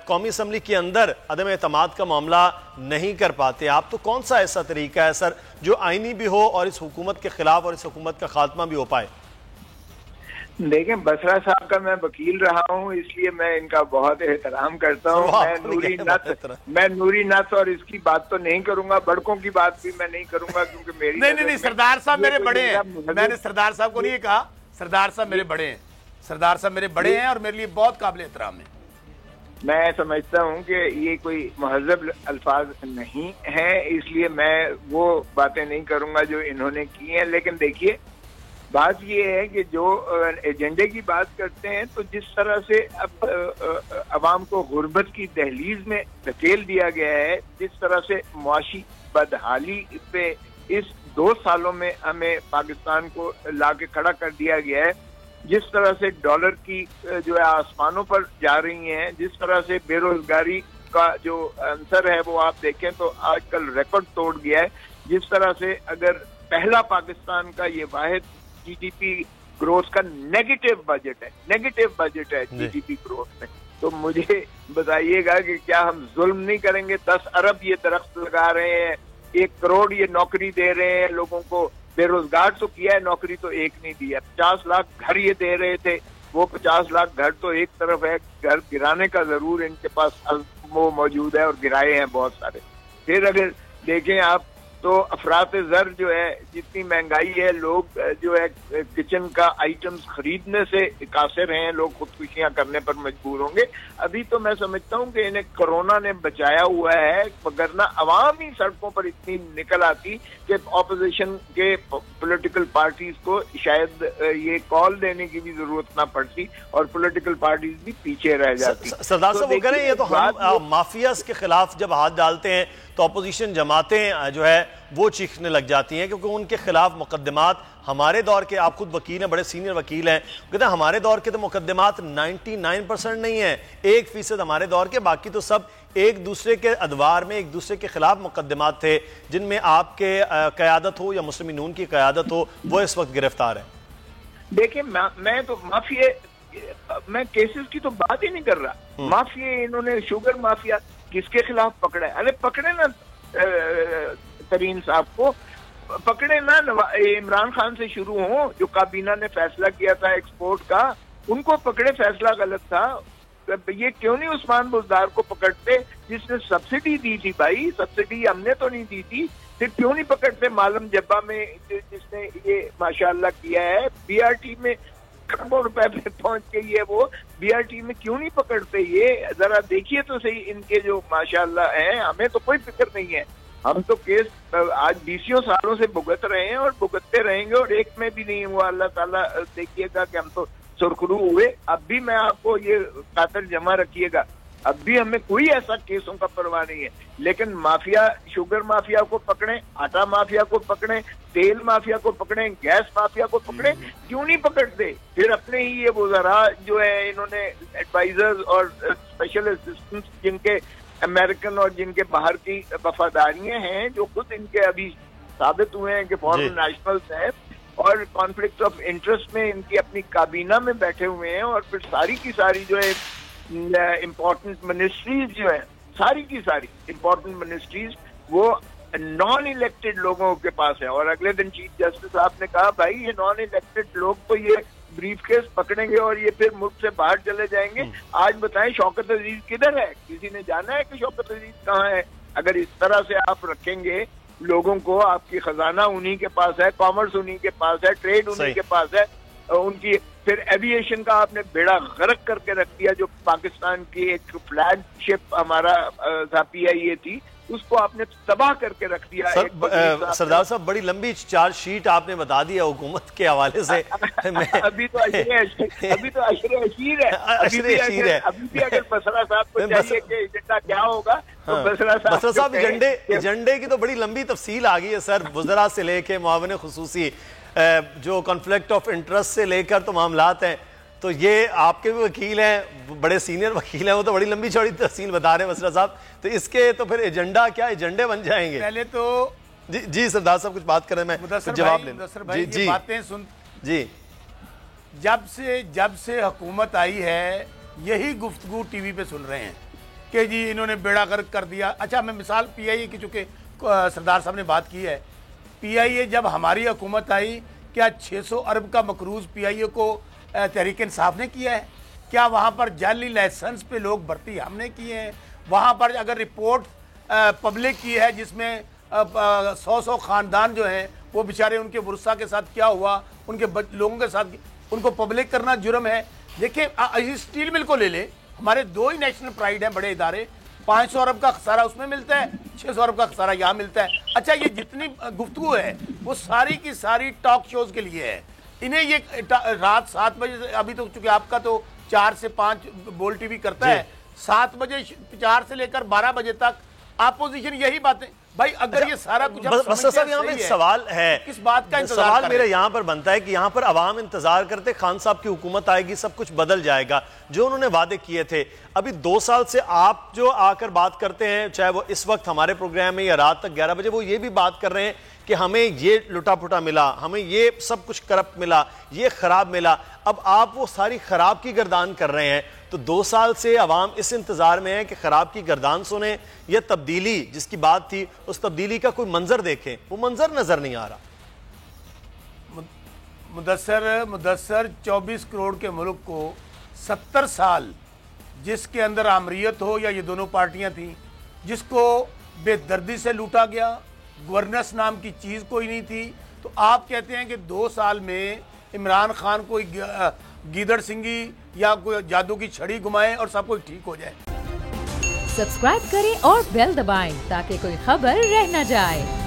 कौमी असम्बली के अंदर अदम एतमाद का मामला नहीं कर पाते आप, तो कौन सा ऐसा तरीका है सर जो आईनी भी हो और इस हुकूमत के खिलाफ और इस हुकूमत का खात्मा भी हो पाए? देखें, बसरा साहब का मैं वकील रहा हूँ, इसलिए मैं इनका बहुत एहतराम करता हूँ। मैं नूरी नत और इसकी बात तो नहीं करूंगा, बड़कों की बात भी मैं नहीं करूंगा, क्योंकि मेरी नहीं, सरदार साहब मेरे बड़े हैं। मैंने सरदार साहब को नहीं कहा, सरदार साहब मेरे बड़े हैं, सरदार साहब मेरे बड़े हैं और मेरे लिए बहुत काबिल एहतराम है। मैं समझता हूँ कि ये कोई महज़ब अल्फाज नहीं है, इसलिए मैं वो बातें नहीं करूंगा जो इन्होंने की हैं। लेकिन देखिए, बात ये है कि जो एजेंडे की बात करते हैं, तो जिस तरह से अब अवाम को गुर्बत की दहलीज में धकेल दिया गया है, जिस तरह से मुआशी बदहाली पे इस 2 सालों में हमें पाकिस्तान को लाके खड़ा कर दिया गया है, जिस तरह से डॉलर की जो है आसमानों पर जा रही हैं, जिस तरह से बेरोजगारी का जो आंसर है वो आप देखें तो आजकल रिकॉर्ड तोड़ गया है, जिस तरह से अगर पहला पाकिस्तान का ये वाहिद जीडीपी ग्रोथ का नेगेटिव बजट है जीडीपी ग्रोथ में, तो मुझे बताइएगा कि क्या हम जुल्म नहीं करेंगे? 10 अरब ये दरख्त लगा रहे हैं, 1 करोड़ ये नौकरी दे रहे हैं लोगों को, बेरोजगार तो किया है, नौकरी तो एक नहीं दी है। 50 लाख घर ये दे रहे थे, वो 50 लाख घर तो एक तरफ है, घर गिराने का जरूर इनके पास वो मौजूद है और गिराए हैं बहुत सारे। फिर अगर देखें आप तो अफरात ज़र जो है, जितनी महंगाई है, लोग जो है किचन का आइटम्स खरीदने से कासिर हैं, लोग खुदकुशियां करने पर मजबूर होंगे। अभी तो मैं समझता हूं कि इन्हें कोरोना ने बचाया हुआ है, वरना अवाम ही सड़कों पर इतनी निकल आती कि ऑपोजिशन के पॉलिटिकल पार्टीज को शायद ये कॉल देने की भी जरूरत ना पड़ती और पॉलिटिकल पार्टीज भी पीछे रह जाती। सरदार साहब वो कह रहे हैं, ये तो हम माफियाज के खिलाफ जब हाथ डालते हैं तो अपोजिशन जमातें जो है वो चीखने लग जाती हैं, क्योंकि उनके खिलाफ मुकदमात हमारे दौर के, आप खुद वकील हैं, बड़े सीनियर वकील हैं, कहते हैं हमारे दौर के तो मुकदमात 99% नहीं है, 1% हमारे दौर के, बाकी तो सब एक दूसरे के अदवार में एक दूसरे के खिलाफ मुकदमात थे, जिनमें आपके क़यादत हो या मुस्लिम नून की क़यादत हो, वो इस वक्त गिरफ्तार है। देखिए, मैं तो माफिया, मैं केसेस की तो बात ही नहीं कर रहा। माफिया, इन्होंने शुगर माफिया किसके खिलाफ पकड़ा है? अरे पकड़े ना तरीन साहब को, पकड़े ना इमरान खान से शुरू हो, जो काबीना ने फैसला किया था एक्सपोर्ट का, उनको पकड़े, फैसला गलत था। ये क्यों नहीं उस्मान बुज़दार को पकड़ते जिसने सब्सिडी दी थी? भाई सब्सिडी हमने तो नहीं दी थी, फिर क्यों नहीं पकड़ते मालम जब्बा में जिसने ये माशाल्लाह किया है? बीआरटी में करोड़ों रुपए पे पहुंच के ये वो बीआरटी में क्यों नहीं पकड़ते? ये जरा देखिए तो सही इनके जो माशाल्लाह हैं। हमें तो कोई फिक्र नहीं है, हम तो केस आज 20 सालों से भुगत रहे हैं और भुगतते रहेंगे और एक में भी नहीं हुआ। अल्लाह ताला देखिएगा कि हम तो सुरखरू हुए। अब भी मैं आपको ये खातर जमा रखिएगा, अब भी हमें कोई ऐसा केसों का परवाह नहीं है। लेकिन माफिया, शुगर माफिया को पकड़े, आटा माफिया को पकड़े, तेल माफिया को पकड़े, गैस माफिया को पकड़े, क्यों नहीं पकड़ते? फिर अपने ही ये वज़रा जो है, इन्होंने एडवाइजर्स और स्पेशल असिस्टेंट्स जिनके अमेरिकन और जिनके बाहर की वफादारियां हैं, जो खुद इनके अभी साबित हुए हैं कि फॉरेन नेशनल्स हैं और कॉन्फ्लिक्ट ऑफ इंटरेस्ट में इनकी अपनी काबीना में बैठे हुए हैं, और फिर सारी की सारी जो है इम्पोर्टेंट मिनिस्ट्रीज जो है, सारी की सारी इम्पोर्टेंट मिनिस्ट्रीज वो नॉन इलेक्टेड लोगों के पास है। और अगले दिन चीफ जस्टिस साहब ने कहा, भाई ये नॉन इलेक्टेड लोग तो ये ब्रीफकेस पकड़ेंगे और ये फिर मुल्क से बाहर चले जाएंगे। आज बताएं शौकत अजीज किधर है? किसी ने जाना है कि शौकत अजीज कहाँ है? अगर इस तरह से आप रखेंगे लोगों को, आपकी खजाना उन्हीं के पास है, कॉमर्स उन्हीं के पास है, ट्रेड उन्हीं के पास है, उनकी फिर एविएशन का आपने बेड़ा गर्क करके रख दिया। जो पाकिस्तान की एक फ्लैगशिप हमारा पीआईए थी, उसको आपने तबाह करके रख दिया। सरदार साहब बड़ी लंबी चार्जशीट आपने बता दी है हुकूमत के हवाले से। अभी तो अशरे अशीर है। अभी भी अगर बसरा साहब को चाहिए कि एजेंडा क्या होगा, तो बसरा साहब एजेंडे की तो बड़ी लंबी तफसील आ गई है सर, वज़रा से लेके मुआविन खुसूसी, जो कॉन्फ्लिक्ट ऑफ इंटरेस्ट से लेकर तो मामलात हैं। तो ये आपके भी वकील हैं, बड़े सीनियर वकील हैं, वो तो बड़ी लंबी चौड़ी तफसील बता रहे हैं वज़रा साहब। तो इसके तो फिर एजेंडा क्या, एजेंडे बन जाएंगे? पहले तो जी सरदार साहब कुछ बात करें, मैं जवाब लें जी। बातें सुन जी, जब से हुकूमत आई है यही गुफ्तगू टीवी पे सुन रहे हैं कि जी इन्होंने बेड़ा गर्क कर दिया। अच्छा, मैं मिसाल PIA की, चूँकि सरदार साहब ने बात की है, PIA जब हमारी हुकूमत आई, क्या 600 अरब का मकरूज PIA को तहरीक इंसाफ ने किया है? क्या वहाँ पर जाली लाइसेंस पे लोग भर्ती हमने किए हैं? वहाँ पर अगर रिपोर्ट पब्लिक की है जिसमें 100 ख़ानदान जो हैं वो बेचारे, उनके वर्षा के साथ क्या हुआ, उनके लोगों के साथ, उनको पब्लिक करना जुर्म है। देखिए स्टील मिल को ले ले, हमारे 2 ही नेशनल प्राइड हैं बड़े इदारे, 500 अरब का खसारा उसमें मिलता है, 600 अरब का खसारा यहाँ मिलता है। अच्छा, ये जितनी गुफ्तगू है वो सारी की सारी टॉक शोज के लिए है। इन्हें ये रात 7 बजे से, अभी तो चूंकि आपका तो 4 से 5 बोल टीवी करता है, 7 बजे 4 से लेकर 12 बजे तक अपोजिशन यही बातें। भाई अगर ये सारा कुछ साहब यहाँ पे सवाल है, किस बात का इंतजार? सवाल मेरा यहाँ पर बनता है कि यहाँ पर अवाम इंतजार करते खान साहब की हुकूमत आएगी, सब कुछ बदल जाएगा, जो उन्होंने वादे किए थे। अभी 2 साल से आप जो आकर बात करते हैं, चाहे वो इस वक्त हमारे प्रोग्राम में या रात तक 11 बजे, वो ये भी बात कर रहे हैं कि हमें ये लुटा पुटा मिला, हमें ये सब कुछ करप्ट मिला, ये खराब मिला। अब आप वो सारी खराब की गर्दान कर रहे हैं, तो 2 साल से अवाम इस इंतजार में है कि खराब की गर्दान सुने या तब्दीली जिसकी बात थी उस तब्दीली का कोई मंजर देखें। वो मंजर नजर नहीं आ रहा। मुदस्सर 24 करोड़ के मुल्क को 70 साल जिसके अंदर आमरीत हो, या ये दोनों पार्टियां थी, जिसको बेदर्दी से लूटा गया, गवर्नेंस नाम की चीज़ कोई नहीं थी, तो आप कहते हैं कि 2 साल में इमरान खान कोई गीदड़ सिंगी या कोई जादू की छड़ी घुमाए और सब कुछ ठीक हो जाए। सब्सक्राइब करें और बेल दबाएं ताकि कोई खबर रह न जाए।